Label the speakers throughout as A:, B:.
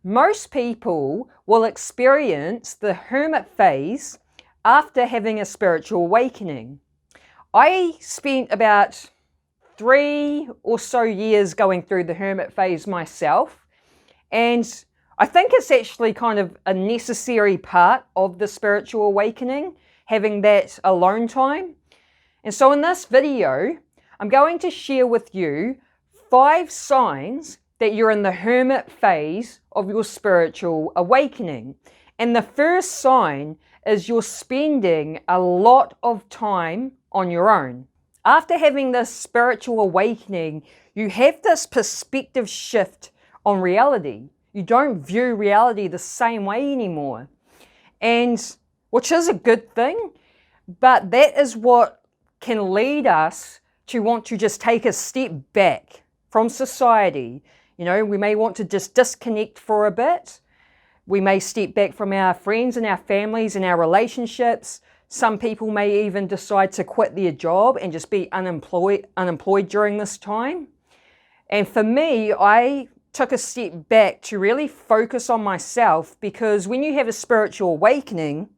A: Most people will experience the hermit phase after having a spiritual awakening. I spent about 3 or so years going through the hermit phase myself, and I think it's actually kind of a necessary part of the spiritual awakening, having that alone time. And so in this video, I'm going to share with you 5 signs that you're in the hermit phase of your spiritual awakening. And the first sign is you're spending a lot of time on your own. After having this spiritual awakening, you have this perspective shift on reality. You don't view reality the same way anymore, and which is a good thing, but that is what can lead us to want to just take a step back from society. You know, we may want to just disconnect for a bit. We may step back from our friends and our families and our relationships. Some people may even decide to quit their job and just be unemployed during this time. And for me, I took a step back to really focus on myself, because when you have a spiritual awakening,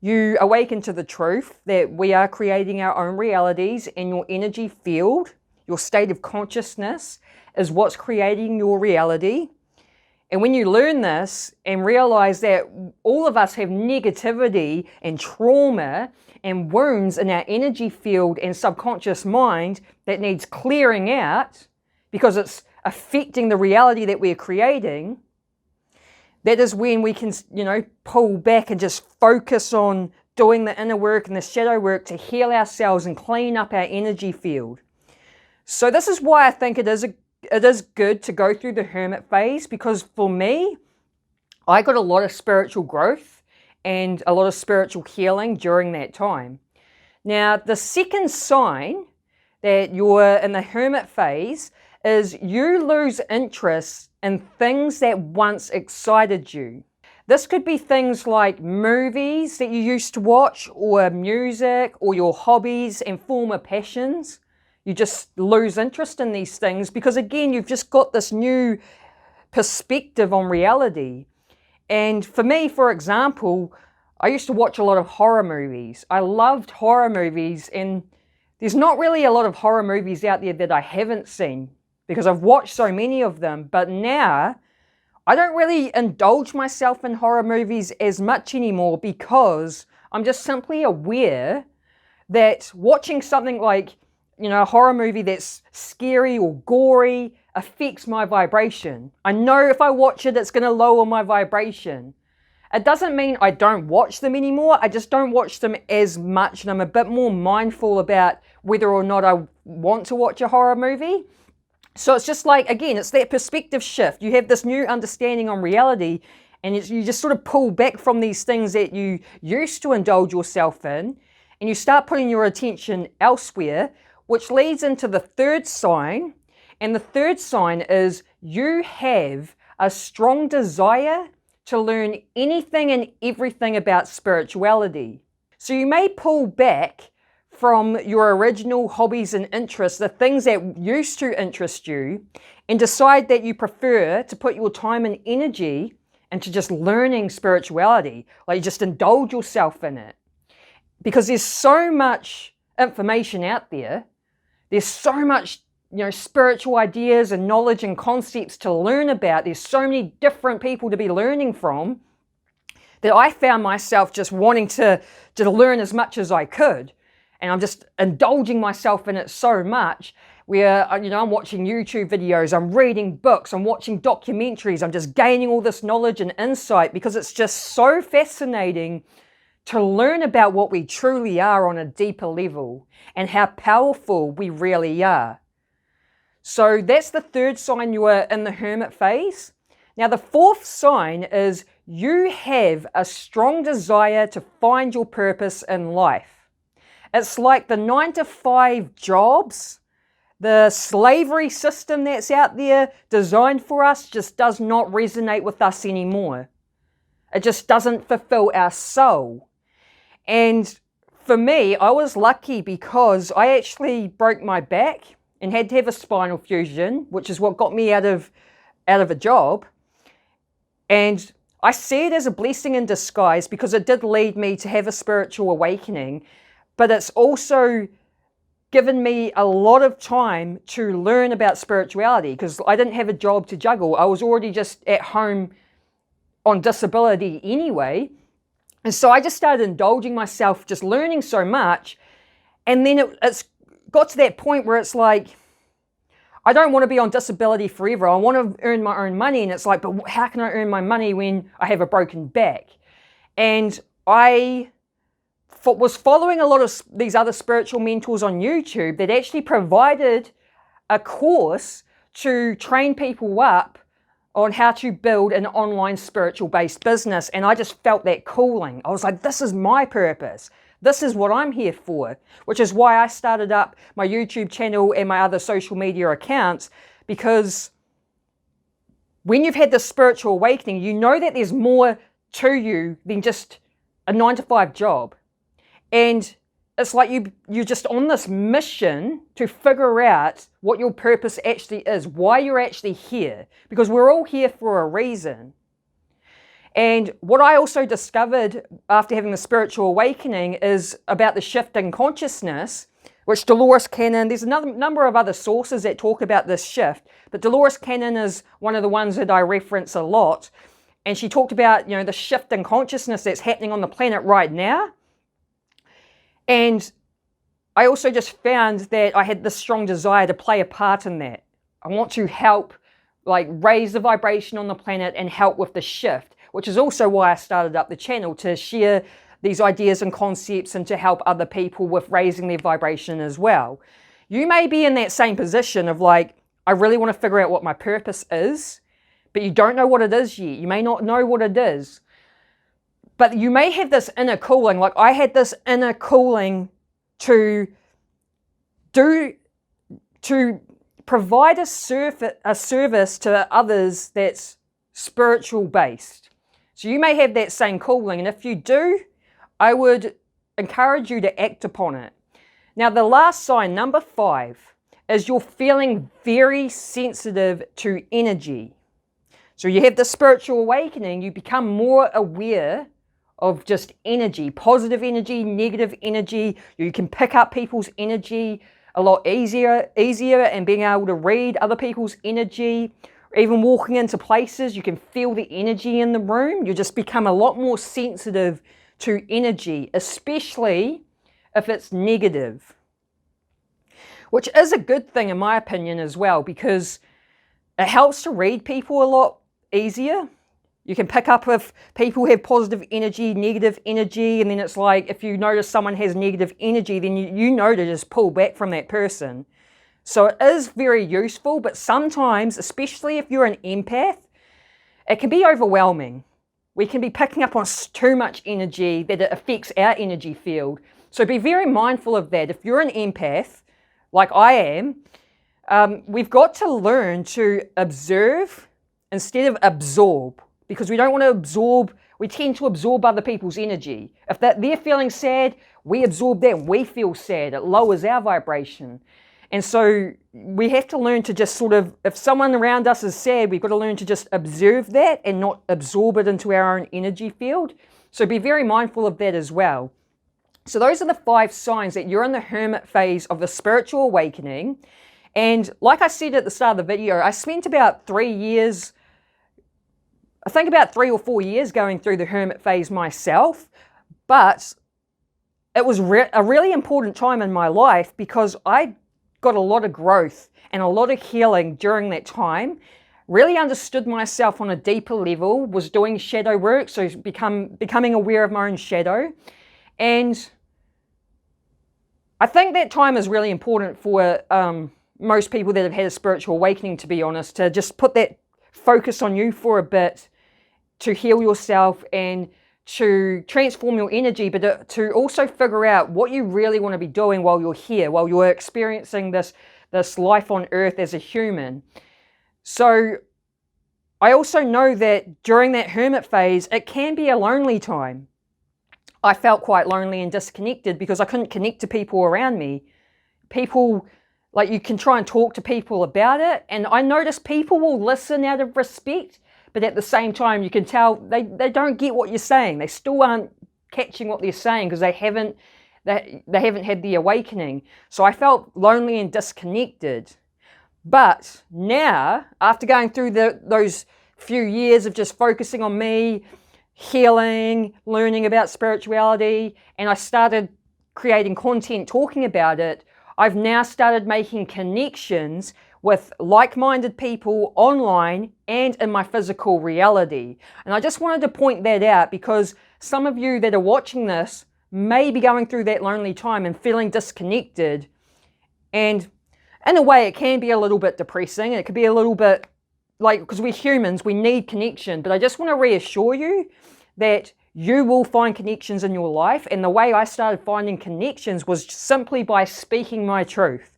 A: you awaken to the truth that we are creating our own realities, and your energy field, your state of consciousness, is what's creating your reality. And when you learn this and realize that all of us have negativity and trauma and wounds in our energy field and subconscious mind that needs clearing out because it's affecting the reality that we're creating, that is when we can, pull back and just focus on doing the inner work and the shadow work to heal ourselves and clean up our energy field. So this is why I think it is good to go through the hermit phase, because for me, I got a lot of spiritual growth and a lot of spiritual healing during that time. Now, the second sign that you're in the hermit phase is you lose interest in things that once excited you. This could be things like movies that you used to watch, or music, or your hobbies and former passions. You just lose interest in these things because, again, you've just got this new perspective on reality. And for me, for example, I used to watch a lot of horror movies. I loved horror movies, and there's not really a lot of horror movies out there that I haven't seen, because I've watched so many of them. But now I don't really indulge myself in horror movies as much anymore, because I'm just simply aware that watching something like, a horror movie that's scary or gory affects my vibration. I know if I watch it, it's going to lower my vibration. It doesn't mean I don't watch them anymore. I just don't watch them as much, and I'm a bit more mindful about whether or not I want to watch a horror movie. So it's just like, again, it's that perspective shift. You have this new understanding on reality, and you just sort of pull back from these things that you used to indulge yourself in, and you start putting your attention elsewhere, which leads into the third sign. And the third sign is you have a strong desire to learn anything and everything about spirituality. So you may pull back from your original hobbies and interests, the things that used to interest you, and decide that you prefer to put your time and energy into just learning spirituality, like just indulge yourself in it. Because there's so much information out there. There's so much, spiritual ideas and knowledge and concepts to learn about. There's so many different people to be learning from, that I found myself just wanting to learn as much as I could. And I'm just indulging myself in it so much, where, I'm watching YouTube videos, I'm reading books, I'm watching documentaries, I'm just gaining all this knowledge and insight, because it's just so fascinating to learn about what we truly are on a deeper level and how powerful we really are. So that's the third sign you are in the hermit phase. Now, the fourth sign is you have a strong desire to find your purpose in life. It's like the 9-to-5 jobs, the slavery system that's out there designed for us just does not resonate with us anymore. It just doesn't fulfill our soul. And for me, I was lucky because I actually broke my back and had to have a spinal fusion, which is what got me out of a job. And I see it as a blessing in disguise because it did lead me to have a spiritual awakening, but it's also given me a lot of time to learn about spirituality because I didn't have a job to juggle. I was already just at home on disability anyway. And so I just started indulging myself, just learning so much. And then it's got to that point where it's like, I don't want to be on disability forever. I want to earn my own money. And it's like, but how can I earn my money when I have a broken back? And I was following a lot of these other spiritual mentors on YouTube that actually provided a course to train people up on how to build an online spiritual based business. And I just felt that calling. I was like, this is my purpose. This is what I'm here for, which is why I started up my YouTube channel and my other social media accounts, because when you've had this spiritual awakening, you know that there's more to you than just a 9-to-5 job. And it's like you're just on this mission to figure out what your purpose actually is, why you're actually here, because we're all here for a reason. And what I also discovered after having the spiritual awakening is about the shift in consciousness, which Dolores Cannon, there's another number of other sources that talk about this shift, but Dolores Cannon is one of the ones that I reference a lot. And she talked about, the shift in consciousness that's happening on the planet right now. And I also just found that I had this strong desire to play a part in that. I want to help, raise the vibration on the planet and help with the shift, which is also why I started up the channel, to share these ideas and concepts and to help other people with raising their vibration as well. You may be in that same position of I really want to figure out what my purpose is, but you don't know what it is yet. You may not know what it is. But you may have this inner calling, like I had this inner calling to provide a service to others that's spiritual based. So you may have that same calling, and if you do, I would encourage you to act upon it. Now, the last sign, number 5, is you're feeling very sensitive to energy. So you have the spiritual awakening, you become more aware of just energy, positive energy, negative energy. You can pick up people's energy a lot easier and being able to read other people's energy. Even walking into places, you can feel the energy in the room. You just become a lot more sensitive to energy, especially if it's negative, which is a good thing in my opinion as well, because it helps to read people a lot easier. You can pick up if people have positive energy, negative energy, and then it's like if you notice someone has negative energy, then you know to just pull back from that person. So it is very useful, but sometimes, especially if you're an empath, it can be overwhelming. We can be picking up on too much energy that it affects our energy field. So be very mindful of that. If you're an empath, like I am, we've got to learn to observe instead of absorb. Because we don't want to absorb, we tend to absorb other people's energy. If they're feeling sad, we absorb that and we feel sad. It lowers our vibration. And so we have to learn to just sort of, if someone around us is sad, we've got to learn to just observe that and not absorb it into our own energy field. So be very mindful of that as well. So those are the 5 signs that you're in the hermit phase of the spiritual awakening. And like I said at the start of the video, I spent about 3 years, I think about 3 or 4 years going through the hermit phase myself, but it was a really important time in my life because I got a lot of growth and a lot of healing during that time, really understood myself on a deeper level, was doing shadow work, so becoming aware of my own shadow. And I think that time is really important for most people that have had a spiritual awakening, to be honest, to just put that focus on you for a bit, to heal yourself and to transform your energy, but to also figure out what you really want to be doing while you're here, while you're experiencing this life on earth as a human. So I also know that during that hermit phase, it can be a lonely time. I felt quite lonely and disconnected because I couldn't connect to people around me. People, you can try and talk to people about it, and I notice people will listen out of respect, but at the same time, you can tell they don't get what you're saying. They still aren't catching what they're saying because they haven't had the awakening. So I felt lonely and disconnected. But now, after going through those few years of just focusing on me, healing, learning about spirituality, and I started creating content talking about it, I've now started making connections with like-minded people online and in my physical reality. And I just wanted to point that out because some of you that are watching this may be going through that lonely time and feeling disconnected. And in a way, it can be a little bit depressing. It could be a little bit like, because we're humans, we need connection. But I just want to reassure you that you will find connections in your life. And the way I started finding connections was simply by speaking my truth.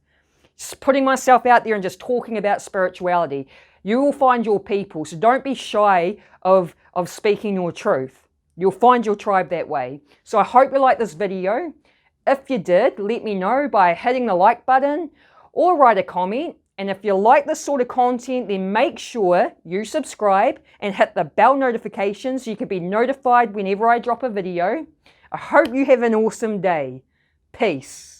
A: Just putting myself out there and just talking about spirituality. You will find your people. So don't be shy of speaking your truth. You'll find your tribe that way. So I hope you liked this video. If you did, let me know by hitting the like button or write a comment. And if you like this sort of content, then make sure you subscribe and hit the bell notification so you can be notified whenever I drop a video. I hope you have an awesome day. Peace.